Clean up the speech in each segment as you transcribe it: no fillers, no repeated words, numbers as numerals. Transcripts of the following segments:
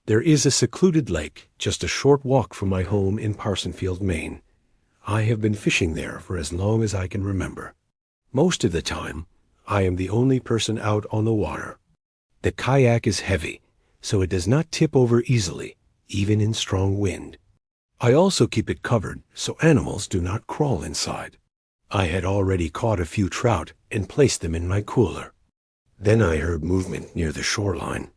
There is a secluded lake just a short walk from my home in Parsonfield, Maine. I have been fishing there for as long as I can remember. Most of the time, I am the only person out on the water. The kayak is heavy, so it does not tip over easily, even in strong wind. I also keep it covered so animals do not crawl inside. I had already caught a few trout and placed them in my cooler. Then I heard movement near the shoreline.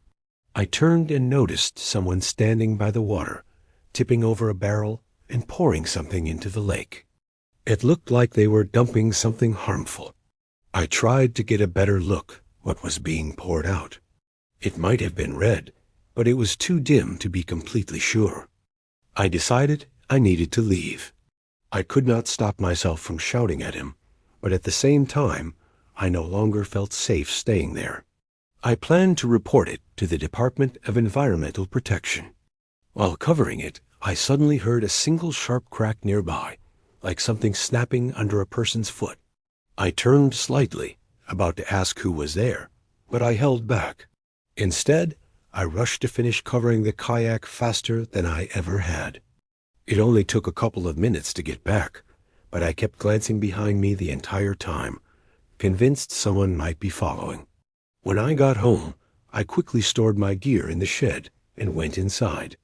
I turned and noticed someone standing by the water, tipping over a barrel and pouring something into the lake. It looked like they were dumping something harmful. I tried to get a better look what was being poured out. It might have been red, but it was too dim to be completely sure. I decided I needed to leave. I could not stop myself from shouting at him, but at the same time, I no longer felt safe staying there. I planned to report it to the Department of Environmental Protection. While covering it, I suddenly heard a single sharp crack nearby, like something snapping under a person's foot. I turned slightly, about to ask who was there, but I held back. Instead, I rushed to finish covering the kayak faster than I ever had. It only took a couple of minutes to get back, but I kept glancing behind me the entire time, convinced someone might be following. When I got home, I quickly stored my gear in the shed and went inside.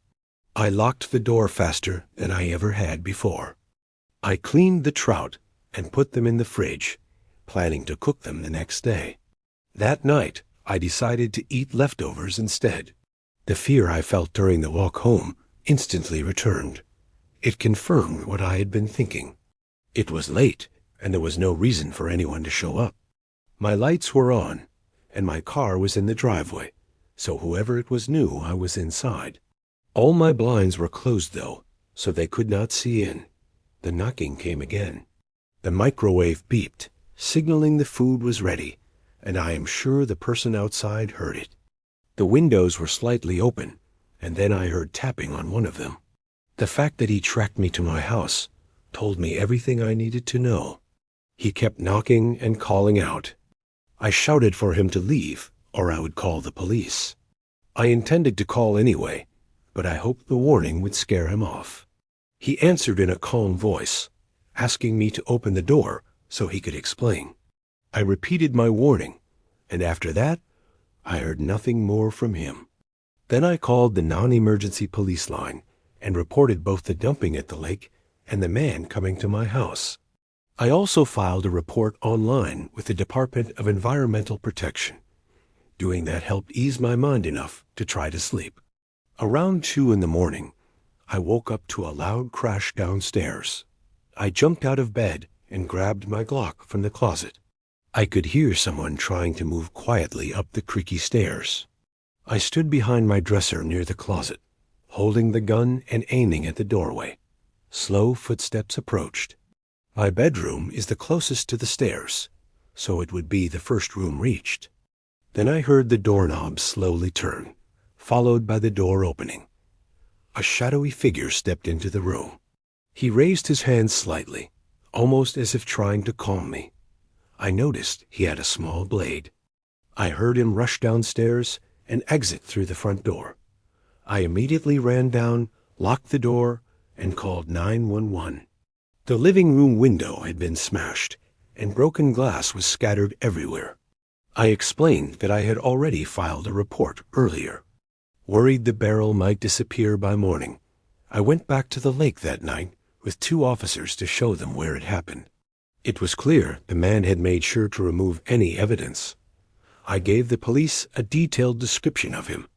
I locked the door faster than I ever had before. I cleaned the trout and put them in the fridge, planning to cook them the next day. That night, I decided to eat leftovers instead. The fear I felt during the walk home instantly returned. It confirmed what I had been thinking. It was late, and there was no reason for anyone to show up. My lights were on, and my car was in the driveway, so whoever it was knew I was inside. All my blinds were closed, though, so they could not see in. The knocking came again. The microwave beeped, signaling the food was ready, and I am sure the person outside heard it. The windows were slightly open, and then I heard tapping on one of them. The fact that he tracked me to my house told me everything I needed to know. He kept knocking and calling out. I shouted for him to leave, or I would call the police. I intended to call anyway, but I hoped the warning would scare him off. He answered in a calm voice, asking me to open the door so he could explain. I repeated my warning, and after that, I heard nothing more from him. Then I called the non-emergency police line and reported both the dumping at the lake and the man coming to my house. I also filed a report online with the Department of Environmental Protection. Doing that helped ease my mind enough to try to sleep. Around 2 in the morning, I woke up to a loud crash downstairs. I jumped out of bed and grabbed my Glock from the closet. I could hear someone trying to move quietly up the creaky stairs. I stood behind my dresser near the closet, holding the gun and aiming at the doorway. Slow footsteps approached. My bedroom is the closest to the stairs, so it would be the first room reached. Then I heard the doorknob slowly turn, followed by the door opening. A shadowy figure stepped into the room. He raised his hand slightly, almost as if trying to calm me. I noticed he had a small blade. I heard him rush downstairs and exit through the front door. I immediately ran down, locked the door, and called 911. The living room window had been smashed, and broken glass was scattered everywhere. I explained that I had already filed a report earlier. Worried the barrel might disappear by morning, I went back to the lake that night with 2 officers to show them where it happened. It was clear the man had made sure to remove any evidence. I gave the police a detailed description of him.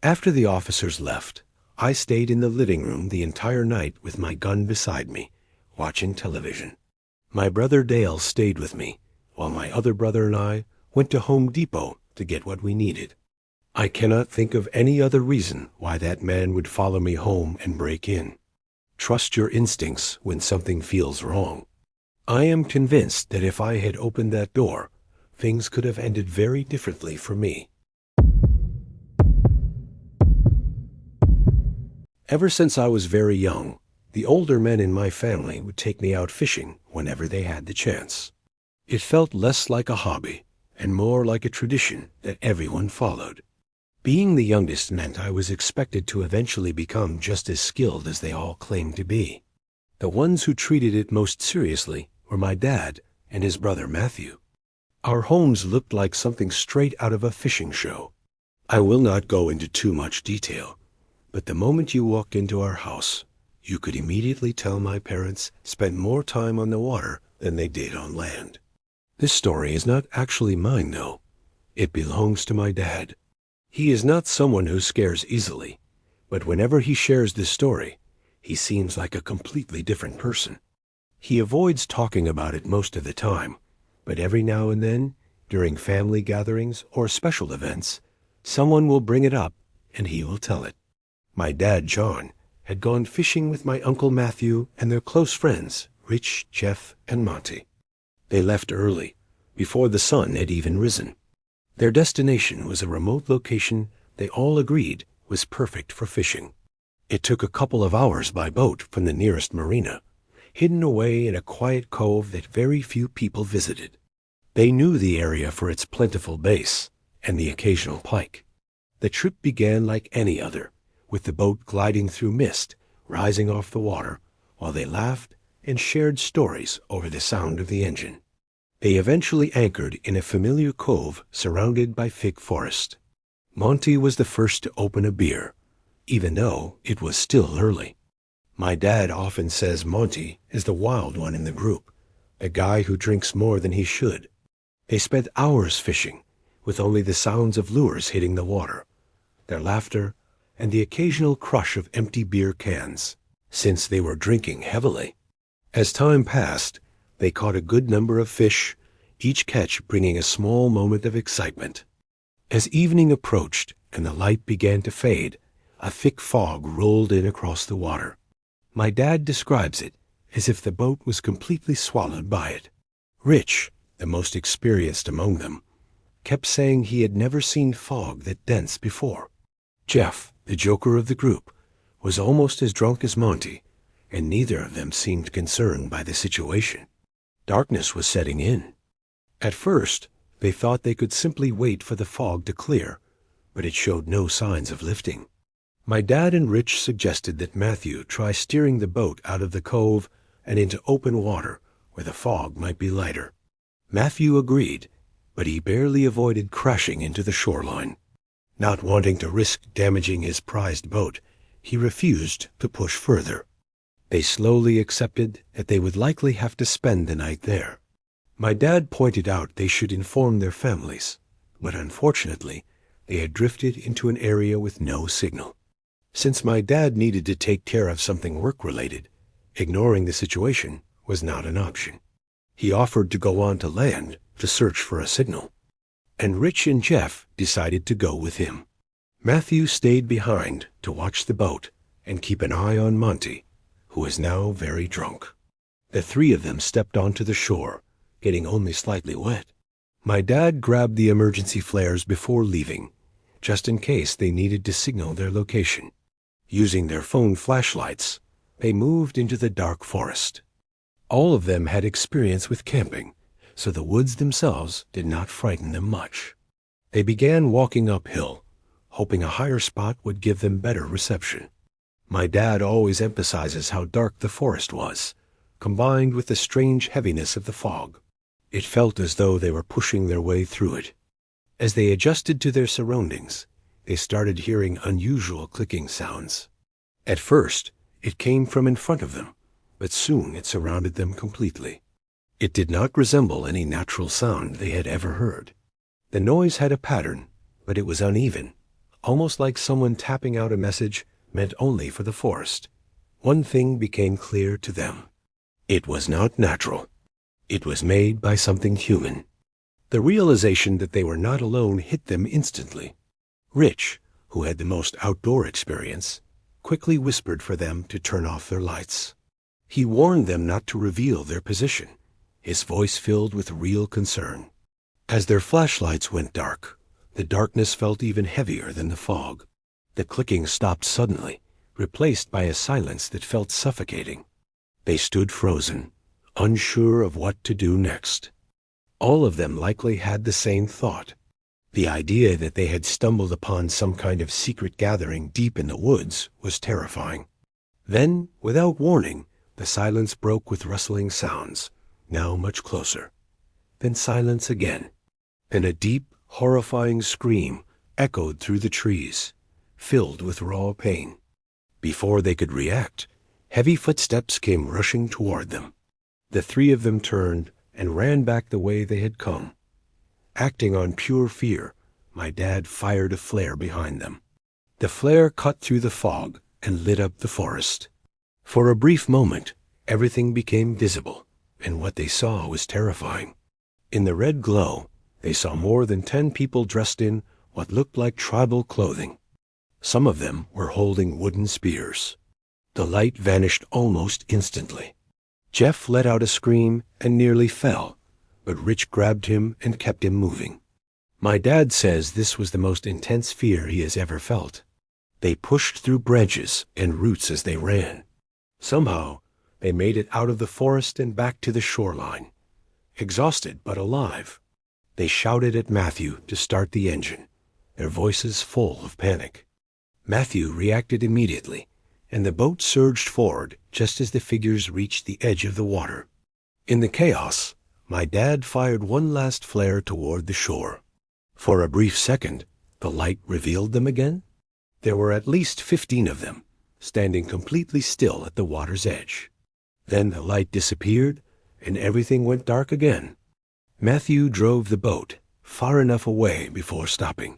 After the officers left, I stayed in the living room the entire night with my gun beside me, watching television. My brother Dale stayed with me, while my other brother and I went to Home Depot to get what we needed. I cannot think of any other reason why that man would follow me home and break in. Trust your instincts when something feels wrong. I am convinced that if I had opened that door, things could have ended very differently for me. Ever since I was very young, the older men in my family would take me out fishing whenever they had the chance. It felt less like a hobby and more like a tradition that everyone followed. Being the youngest meant I was expected to eventually become just as skilled as they all claimed to be. The ones who treated it most seriously were my dad and his brother Matthew. Our homes looked like something straight out of a fishing show. I will not go into too much detail, but the moment you walked into our house, you could immediately tell my parents spent more time on the water than they did on land. This story is not actually mine, though. It belongs to my dad. He is not someone who scares easily, but whenever he shares this story, he seems like a completely different person. He avoids talking about it most of the time, but every now and then, during family gatherings or special events, someone will bring it up and he will tell it. My dad, John, had gone fishing with my Uncle Matthew and their close friends, Rich, Jeff, and Monty. They left early, before the sun had even risen. Their destination was a remote location they all agreed was perfect for fishing. It took a couple of hours by boat from the nearest marina, hidden away in a quiet cove that very few people visited. They knew the area for its plentiful bass and the occasional pike. The trip began like any other, with the boat gliding through mist, rising off the water, while they laughed and shared stories over the sound of the engine. They eventually anchored in a familiar cove surrounded by thick forest. Monty was the first to open a beer, even though it was still early. My dad often says Monty is the wild one in the group, a guy who drinks more than he should. They spent hours fishing, with only the sounds of lures hitting the water, their laughter, and the occasional crush of empty beer cans, since they were drinking heavily. As time passed, they caught a good number of fish, each catch bringing a small moment of excitement. As evening approached and the light began to fade, a thick fog rolled in across the water. My dad describes it as if the boat was completely swallowed by it. Rich, the most experienced among them, kept saying he had never seen fog that dense before. Jeff, the joker of the group, was almost as drunk as Monty, and neither of them seemed concerned by the situation. Darkness was setting in. At first, they thought they could simply wait for the fog to clear, but it showed no signs of lifting. My dad and Rich suggested that Matthew try steering the boat out of the cove and into open water where the fog might be lighter. Matthew agreed, but he barely avoided crashing into the shoreline. Not wanting to risk damaging his prized boat, he refused to push further. They slowly accepted that they would likely have to spend the night there. My dad pointed out they should inform their families, but unfortunately, they had drifted into an area with no signal. Since my dad needed to take care of something work-related, ignoring the situation was not an option. He offered to go on to land to search for a signal, and Rich and Jeff decided to go with him. Matthew stayed behind to watch the boat and keep an eye on Monty, who was now very drunk. The three of them stepped onto the shore, getting only slightly wet. My dad grabbed the emergency flares before leaving, just in case they needed to signal their location. Using their phone flashlights, they moved into the dark forest. All of them had experience with camping, so the woods themselves did not frighten them much. They began walking uphill, hoping a higher spot would give them better reception. My dad always emphasizes how dark the forest was, combined with the strange heaviness of the fog. It felt as though they were pushing their way through it. As they adjusted to their surroundings, they started hearing unusual clicking sounds. At first, it came from in front of them, but soon it surrounded them completely. It did not resemble any natural sound they had ever heard. The noise had a pattern, but it was uneven, almost like someone tapping out a message meant only for the forest. One thing became clear to them. It was not natural. It was made by something human. The realization that they were not alone hit them instantly. Rich, who had the most outdoor experience, quickly whispered for them to turn off their lights. He warned them not to reveal their position, his voice filled with real concern. As their flashlights went dark, the darkness felt even heavier than the fog. The clicking stopped suddenly, replaced by a silence that felt suffocating. They stood frozen, unsure of what to do next. All of them likely had the same thought. The idea that they had stumbled upon some kind of secret gathering deep in the woods was terrifying. Then, without warning, the silence broke with rustling sounds, now much closer. Then silence again. Then a deep, horrifying scream echoed through the trees, filled with raw pain. Before they could react, heavy footsteps came rushing toward them. The three of them turned and ran back the way they had come. Acting on pure fear, my dad fired a flare behind them. The flare cut through the fog and lit up the forest. For a brief moment, everything became visible, and what they saw was terrifying. In the red glow, they saw more than 10 people dressed in what looked like tribal clothing. Some of them were holding wooden spears. The light vanished almost instantly. Jeff let out a scream and nearly fell, but Rich grabbed him and kept him moving. My dad says this was the most intense fear he has ever felt. They pushed through branches and roots as they ran. Somehow, they made it out of the forest and back to the shoreline. Exhausted but alive, they shouted at Matthew to start the engine, their voices full of panic. Matthew reacted immediately, and the boat surged forward just as the figures reached the edge of the water. In the chaos, my dad fired one last flare toward the shore. For a brief second, the light revealed them again. There were at least 15 of them, standing completely still at the water's edge. Then the light disappeared, and everything went dark again. Matthew drove the boat far enough away before stopping.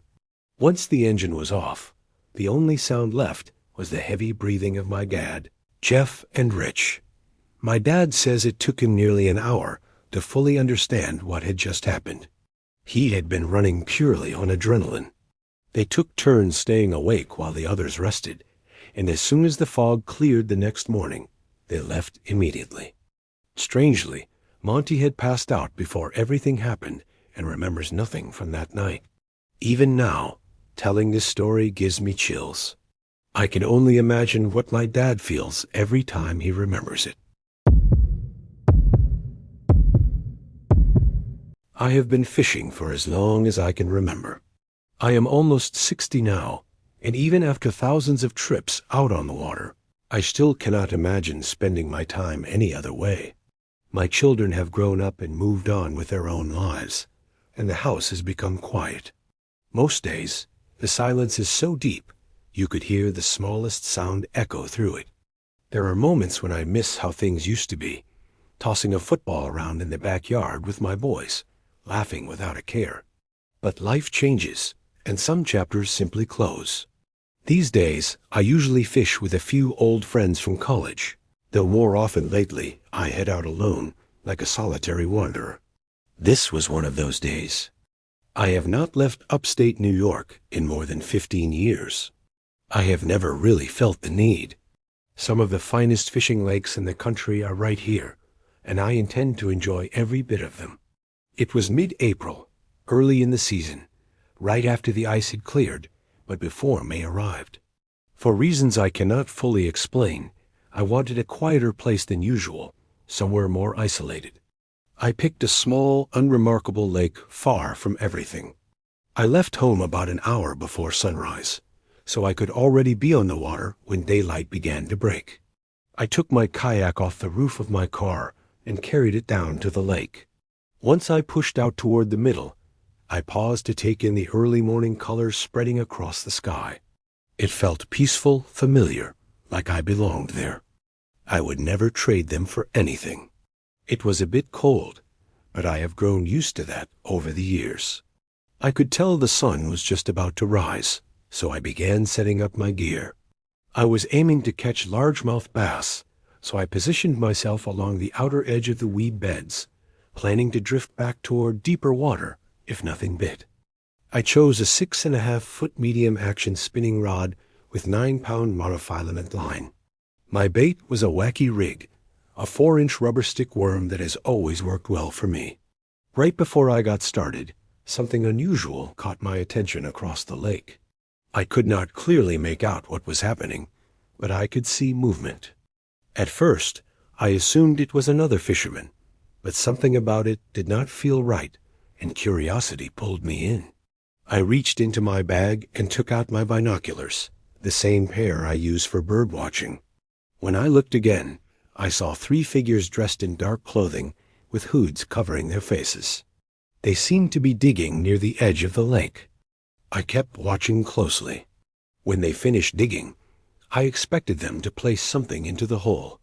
Once the engine was off, the only sound left was the heavy breathing of my dad, Jeff, and Rich. My dad says it took him nearly an hour to fully understand what had just happened. He had been running purely on adrenaline. They took turns staying awake while the others rested, and as soon as the fog cleared the next morning, they left immediately. Strangely, Monty had passed out before everything happened and remembers nothing from that night. Even now, telling this story gives me chills. I can only imagine what my dad feels every time he remembers it. I have been fishing for as long as I can remember. I am almost 60 now, and even after thousands of trips out on the water, I still cannot imagine spending my time any other way. My children have grown up and moved on with their own lives, and the house has become quiet. Most days, the silence is so deep, you could hear the smallest sound echo through it. There are moments when I miss how things used to be, tossing a football around in the backyard with my boys, laughing without a care. But life changes, and some chapters simply close. These days, I usually fish with a few old friends from college, though more often lately I head out alone, like a solitary wanderer. This was one of those days. I have not left upstate New York in more than 15 years. I have never really felt the need. Some of the finest fishing lakes in the country are right here, and I intend to enjoy every bit of them. It was mid-April, early in the season, right after the ice had cleared, but before May arrived. For reasons I cannot fully explain, I wanted a quieter place than usual, somewhere more isolated. I picked a small, unremarkable lake far from everything. I left home about an hour before sunrise, so I could already be on the water when daylight began to break. I took my kayak off the roof of my car and carried it down to the lake. Once I pushed out toward the middle, I paused to take in the early morning colors spreading across the sky. It felt peaceful, familiar, like I belonged there. I would never trade them for anything. It was a bit cold, but I have grown used to that over the years. I could tell the sun was just about to rise, so I began setting up my gear. I was aiming to catch largemouth bass, so I positioned myself along the outer edge of the weed beds, planning to drift back toward deeper water if nothing bit. I chose a 6.5-foot medium-action spinning rod with 9-pound monofilament line. My bait was a wacky rig, a 4-inch rubber stick worm that has always worked well for me. Right before I got started, something unusual caught my attention across the lake. I could not clearly make out what was happening, but I could see movement. At first, I assumed it was another fisherman, but something about it did not feel right, and curiosity pulled me in. I reached into my bag and took out my binoculars, the same pair I use for bird watching. When I looked again, I saw 3 figures dressed in dark clothing with hoods covering their faces. They seemed to be digging near the edge of the lake. I kept watching closely. When they finished digging, I expected them to place something into the hole.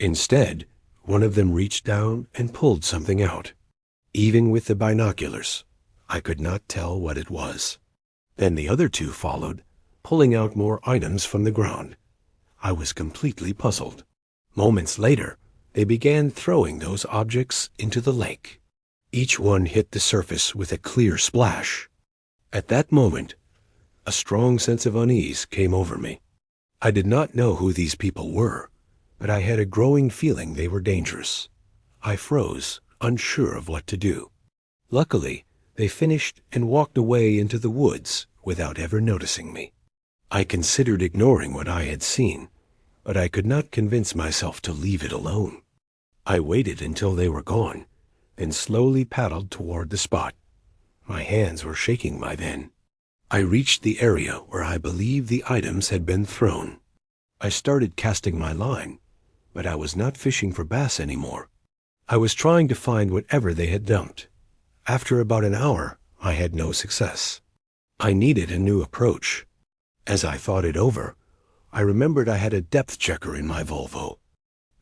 Instead, one of them reached down and pulled something out. Even with the binoculars, I could not tell what it was. Then the other 2 followed, pulling out more items from the ground. I was completely puzzled. Moments later, they began throwing those objects into the lake. Each one hit the surface with a clear splash. At that moment, a strong sense of unease came over me. I did not know who these people were, but I had a growing feeling they were dangerous. I froze, unsure of what to do. Luckily, they finished and walked away into the woods without ever noticing me. I considered ignoring what I had seen, but I could not convince myself to leave it alone. I waited until they were gone, then slowly paddled toward the spot. My hands were shaking by then. I reached the area where I believed the items had been thrown. I started casting my line, but I was not fishing for bass anymore. I was trying to find whatever they had dumped. After about an hour, I had no success. I needed a new approach. As I thought it over, I remembered I had a depth checker in my Volvo.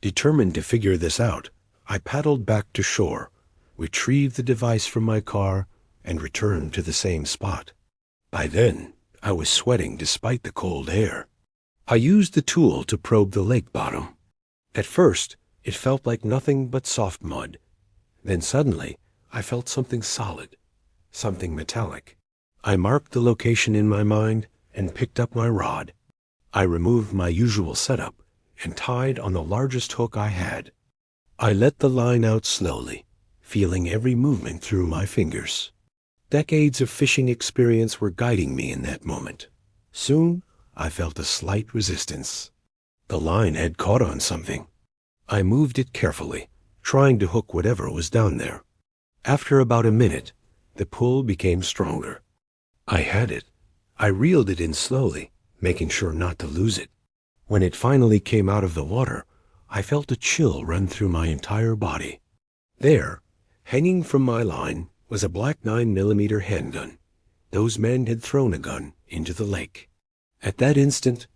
Determined to figure this out, I paddled back to shore, retrieved the device from my car, and returned to the same spot. By then, I was sweating despite the cold air. I used the tool to probe the lake bottom. At first, it felt like nothing but soft mud. Then suddenly, I felt something solid, something metallic. I marked the location in my mind and picked up my rod. I removed my usual setup and tied on the largest hook I had. I let the line out slowly, feeling every movement through my fingers. Decades of fishing experience were guiding me in that moment. Soon, I felt a slight resistance. The line had caught on something. I moved it carefully, trying to hook whatever was down there. After about a minute, the pull became stronger. I had it. I reeled it in slowly, making sure not to lose it. When it finally came out of the water, I felt a chill run through my entire body. There, hanging from my line, was a black 9mm handgun. Those men had thrown a gun into the lake. At that instant,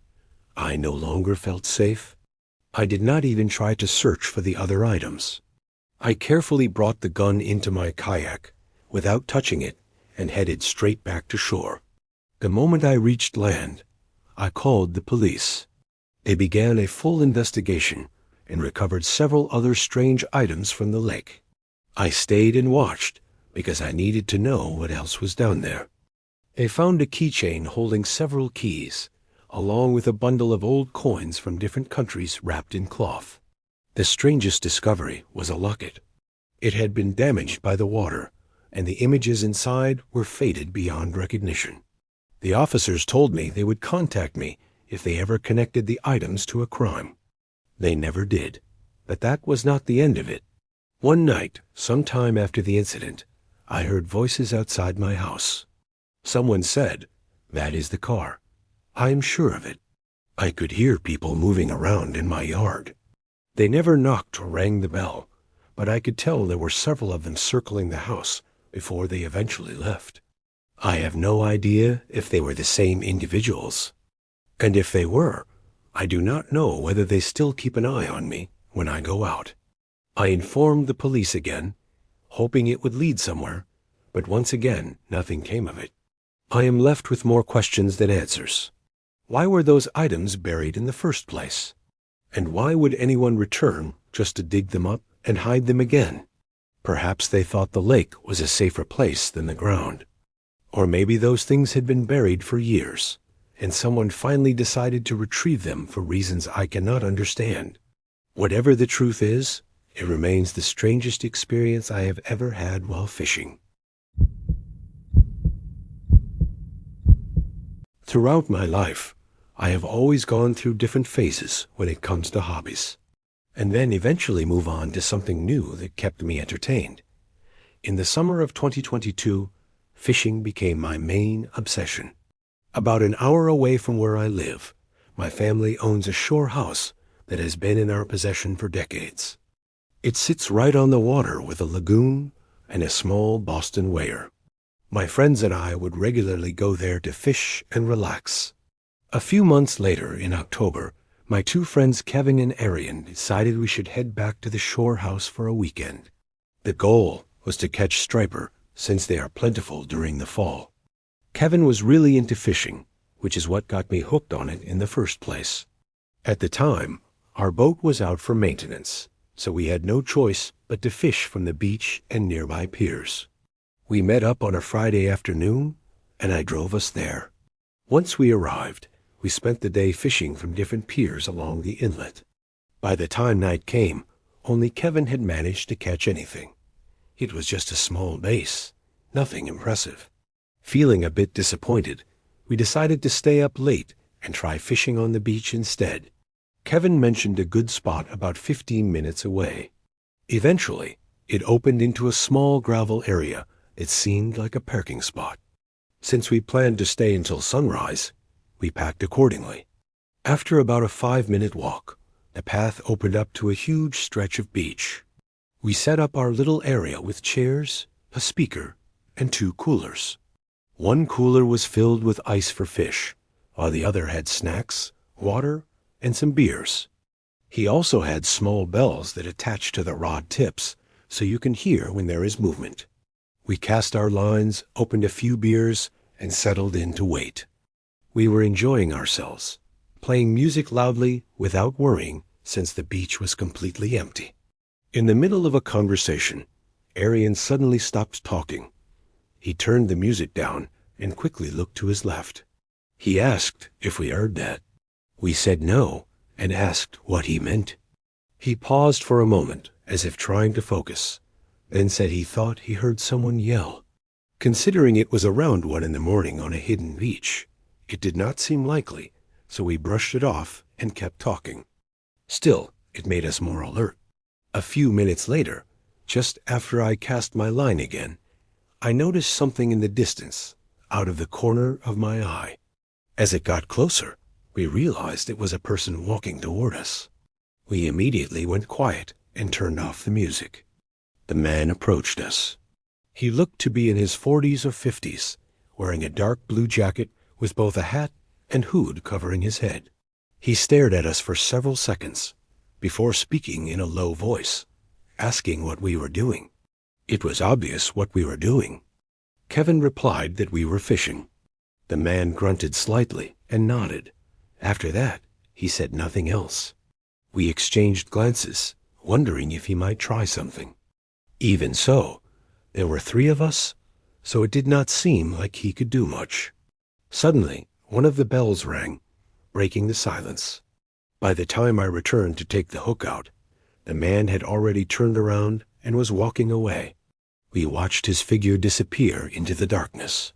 I no longer felt safe. I did not even try to search for the other items. I carefully brought the gun into my kayak without touching it and headed straight back to shore. The moment I reached land, I called the police. They began a full investigation and recovered several other strange items from the lake. I stayed and watched because I needed to know what else was down there. They found a keychain holding several keys, along with a bundle of old coins from different countries wrapped in cloth. The strangest discovery was a locket. It had been damaged by the water, and the images inside were faded beyond recognition. The officers told me they would contact me if they ever connected the items to a crime. They never did, but that was not the end of it. One night, some time after the incident, I heard voices outside my house. Someone said, "That is the car. I am sure of it." I could hear people moving around in my yard. They never knocked or rang the bell, but I could tell there were several of them circling the house before they eventually left. I have no idea if they were the same individuals. And if they were, I do not know whether they still keep an eye on me when I go out. I informed the police again, hoping it would lead somewhere, but once again nothing came of it. I am left with more questions than answers. Why were those items buried in the first place? And why would anyone return just to dig them up and hide them again? Perhaps they thought the lake was a safer place than the ground. Or maybe those things had been buried for years, and someone finally decided to retrieve them for reasons I cannot understand. Whatever the truth is, it remains the strangest experience I have ever had while fishing. Throughout my life, I have always gone through different phases when it comes to hobbies, and then eventually move on to something new that kept me entertained. In the summer of 2022, fishing became my main obsession. About an hour away from where I live, my family owns a shore house that has been in our possession for decades. It sits right on the water with a lagoon and a small Boston weir. My friends and I would regularly go there to fish and relax. A few months later, in October, my two friends Kevin and Arian decided we should head back to the shore house for a weekend. The goal was to catch striper, since they are plentiful during the fall. Kevin was really into fishing, which is what got me hooked on it in the first place. At the time, our boat was out for maintenance, so we had no choice but to fish from the beach and nearby piers. We met up on a Friday afternoon, and I drove us there. Once we arrived, we spent the day fishing from different piers along the inlet. By the time night came, only Kevin had managed to catch anything. It was just a small bass, nothing impressive. Feeling a bit disappointed, we decided to stay up late and try fishing on the beach instead. Kevin mentioned a good spot about 15 minutes away. Eventually, it opened into a small gravel area that seemed like a parking spot. Since we planned to stay until sunrise, we packed accordingly. After about a 5-minute walk, the path opened up to a huge stretch of beach. We set up our little area with chairs, a speaker, and 2 coolers. One cooler was filled with ice for fish, while the other had snacks, water, and some beers. He also had small bells that attach to the rod tips, so you can hear when there is movement. We cast our lines, opened a few beers, and settled in to wait. We were enjoying ourselves, playing music loudly without worrying, since the beach was completely empty. In the middle of a conversation, Arian suddenly stopped talking. He turned the music down and quickly looked to his left. He asked if we heard that. We said no and asked what he meant. He paused for a moment as if trying to focus, then said he thought he heard someone yell. Considering it was around 1 a.m. on a hidden beach, it did not seem likely, so we brushed it off and kept talking. Still, it made us more alert. A few minutes later, just after I cast my line again, I noticed something in the distance, out of the corner of my eye. As it got closer, we realized it was a person walking toward us. We immediately went quiet and turned off the music. The man approached us. He looked to be in his 40s or 50s, wearing a dark blue jacket with both a hat and hood covering his head. He stared at us for several seconds before speaking in a low voice, asking what we were doing. It was obvious what we were doing. Kevin replied that we were fishing. The man grunted slightly and nodded. After that, he said nothing else. We exchanged glances, wondering if he might try something. Even so, there were 3 of us, so it did not seem like he could do much. Suddenly, one of the bells rang, breaking the silence. By the time I returned to take the hook out, the man had already turned around and was walking away. We watched his figure disappear into the darkness.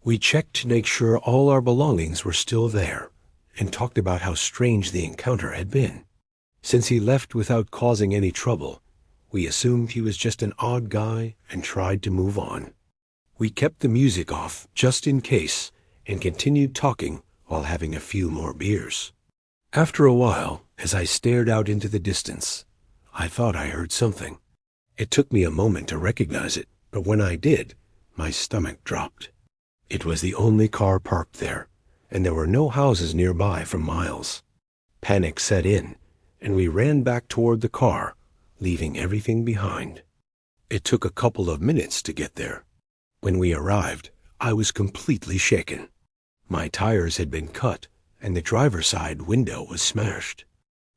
We checked to make sure all our belongings were still there, and talked about how strange the encounter had been. Since he left without causing any trouble, we assumed he was just an odd guy and tried to move on. We kept the music off just in case and continued talking while having a few more beers. After a while, as I stared out into the distance, I thought I heard something. It took me a moment to recognize it, but when I did, my stomach dropped. It was the only car parked there, and there were no houses nearby for miles. Panic set in, and we ran back toward the car, leaving everything behind. It took a couple of minutes to get there. When we arrived, I was completely shaken. My tires had been cut, and the driver's side window was smashed.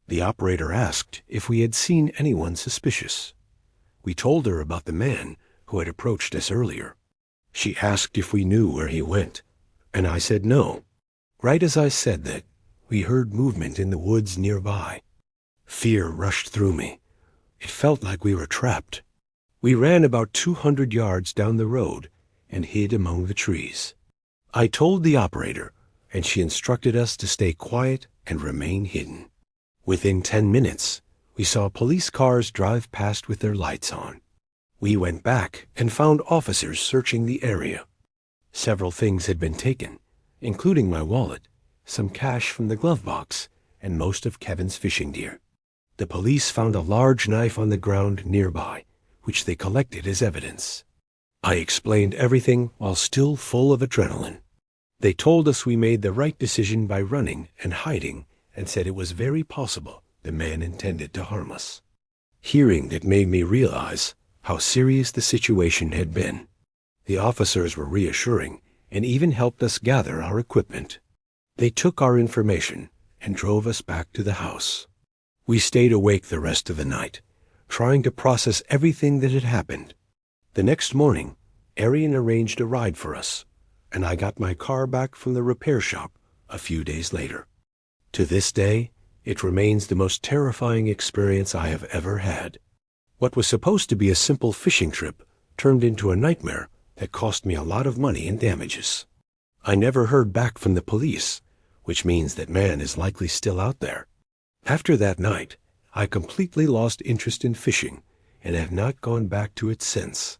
The operator asked if we had seen anyone suspicious. We told her about the man who had approached us earlier. She asked if we knew where he went, and I said no. Right as I said that, we heard movement in the woods nearby. Fear rushed through me. It felt like we were trapped. We ran about 200 yards down the road and hid among the trees. I told the operator, and she instructed us to stay quiet and remain hidden. Within 10 minutes, we saw police cars drive past with their lights on. We went back and found officers searching the area. Several things had been taken, including my wallet, some cash from the glove box, and most of Kevin's fishing gear. The police found a large knife on the ground nearby, which they collected as evidence. I explained everything while still full of adrenaline. They told us we made the right decision by running and hiding, and said it was very possible the man intended to harm us. Hearing that made me realize how serious the situation had been. The officers were reassuring and even helped us gather our equipment. They took our information and drove us back to the house. We stayed awake the rest of the night, trying to process everything that had happened. The next morning, Arian arranged a ride for us, and I got my car back from the repair shop a few days later. To this day, it remains the most terrifying experience I have ever had. What was supposed to be a simple fishing trip turned into a nightmare that cost me a lot of money in damages. I never heard back from the police, which means that man is likely still out there. After that night, I completely lost interest in fishing and have not gone back to it since.